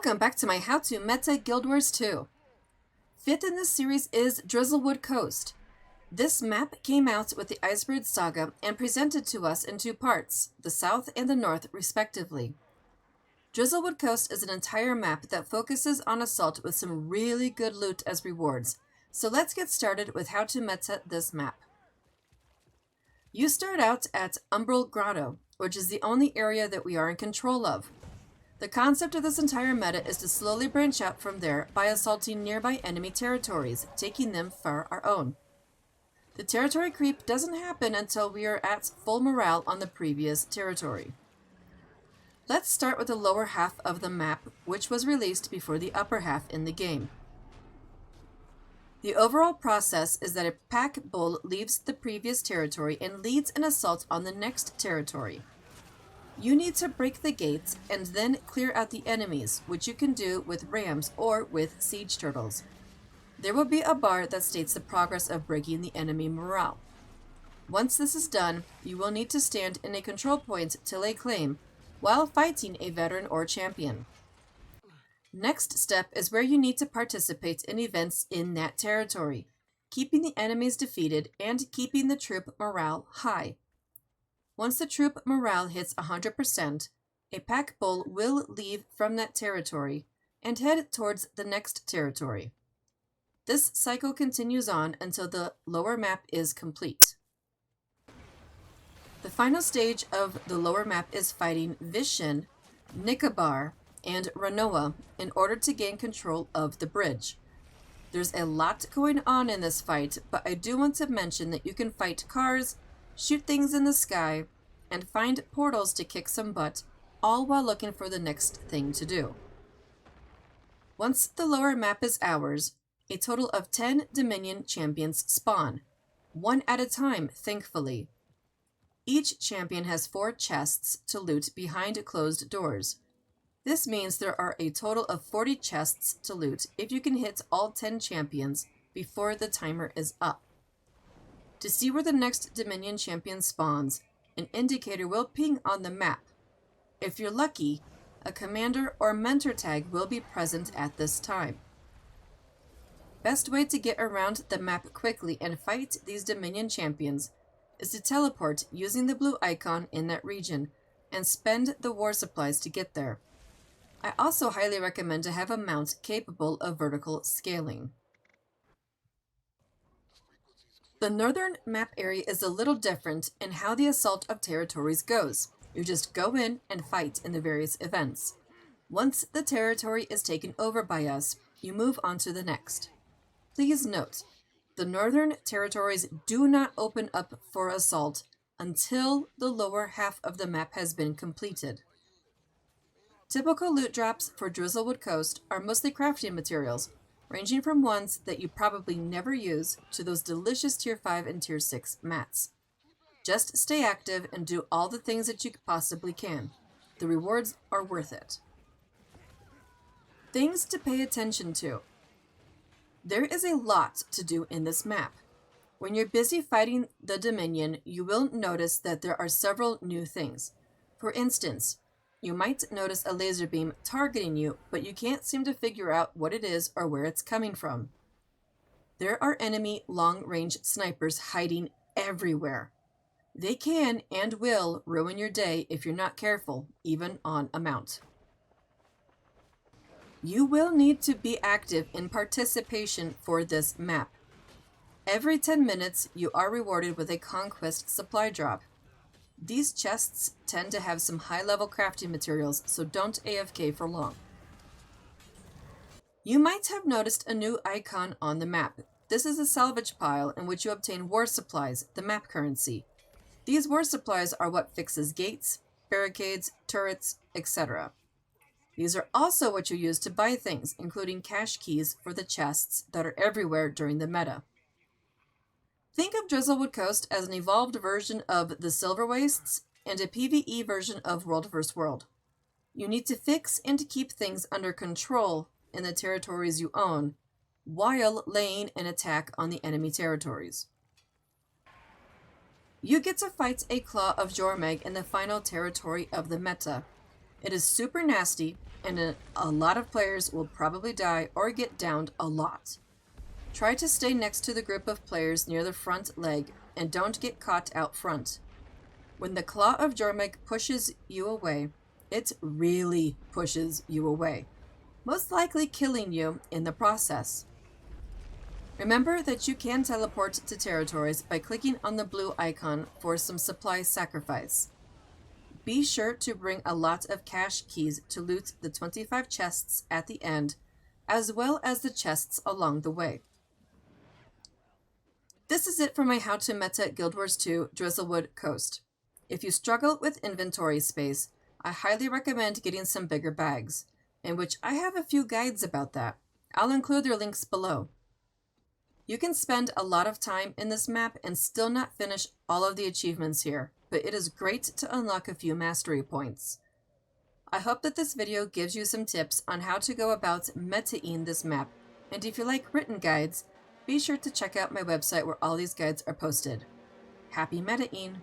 Welcome back to my How to Meta Guild Wars 2. Fifth in this series is Drizzlewood Coast. This map came out with the Icebrood Saga and presented to us in two parts, the South and the North respectively. Drizzlewood Coast is an entire map that focuses on assault with some really good loot as rewards, so let's get started with how to meta this map. You start out at Icebrood Grotto, which is the only area that we are in control of. The concept of this entire meta is to slowly branch out from there by assaulting nearby enemy territories, taking them for our own. The territory creep doesn't happen until we are at full morale on the previous territory. Let's start with the lower half of the map, which was released before the upper half in the game. The overall process is that a pack bull leaves the previous territory and leads an assault on the next territory. You need to break the gates and then clear out the enemies, which you can do with rams or with siege turtles. There will be a bar that states the progress of breaking the enemy morale. Once this is done, you will need to stand in a control point to lay claim while fighting a veteran or champion. Next step is where you need to participate in events in that territory, keeping the enemies defeated and keeping the troop morale high. Once the troop morale hits 100%, a pack bull will leave from that territory and head towards the next territory. This cycle continues on until the lower map is complete. The final stage of the lower map is fighting Vishen, Nicobar, and Ranoa in order to gain control of the bridge. There's a lot going on in this fight, but I do want to mention that you can fight cars, shoot things in the sky, and find portals to kick some butt, all while looking for the next thing to do. Once the lower map is ours, a total of 10 Dominion champions spawn, one at a time, thankfully. Each champion has 4 chests to loot behind closed doors. This means there are a total of 40 chests to loot if you can hit all 10 champions before the timer is up. To see where the next Dominion champion spawns, an indicator will ping on the map. If you're lucky, a commander or mentor tag will be present at this time. Best way to get around the map quickly and fight these Dominion champions is to teleport using the blue icon in that region and spend the war supplies to get there. I also highly recommend to have a mount capable of vertical scaling. The northern map area is a little different in how the assault of territories goes. You just go in and fight in the various events. Once the territory is taken over by us, you move on to the next. Please note, the northern territories do not open up for assault until the lower half of the map has been completed. Typical loot drops for Drizzlewood Coast are mostly crafting materials, ranging from ones that you probably never use to those delicious Tier 5 and Tier 6 mats. Just stay active and do all the things that you possibly can. The rewards are worth it. Things to pay attention to. There is a lot to do in this map. When you're busy fighting the Dominion, you will notice that there are several new things. For instance, you might notice a laser beam targeting you, but you can't seem to figure out what it is or where it's coming from. There are enemy long-range snipers hiding everywhere. They can and will ruin your day if you're not careful, even on a mount. You will need to be active in participation for this map. Every 10 minutes, you are rewarded with a conquest supply drop. These chests tend to have some high-level crafting materials, so don't AFK for long. You might have noticed a new icon on the map. This is a salvage pile in which you obtain war supplies, the map currency. These war supplies are what fixes gates, barricades, turrets, etc. These are also what you use to buy things, including cash keys for the chests that are everywhere during the meta. Think of Drizzlewood Coast as an evolved version of the Silver Wastes and a PvE version of World vs. World. You need to fix and keep things under control in the territories you own, while laying an attack on the enemy territories. You get to fight a Claw of Jormag in the final territory of the meta. It is super nasty, and a lot of players will probably die or get downed a lot. Try to stay next to the group of players near the front leg and don't get caught out front. When the Claw of Jormungand pushes you away, it really pushes you away, most likely killing you in the process. Remember that you can teleport to territories by clicking on the blue icon for some supply sacrifice. Be sure to bring a lot of cash keys to loot the 25 chests at the end, as well as the chests along the way. This is it for my How to Meta Guild Wars 2 Drizzlewood Coast. If you struggle with inventory space, I highly recommend getting some bigger bags, in which I have a few guides about that. I'll include their links below. You can spend a lot of time in this map and still not finish all of the achievements here, but it is great to unlock a few mastery points. I hope that this video gives you some tips on how to go about metaing this map, and if you like written guides, be sure to check out my website where all these guides are posted. Happy metaing!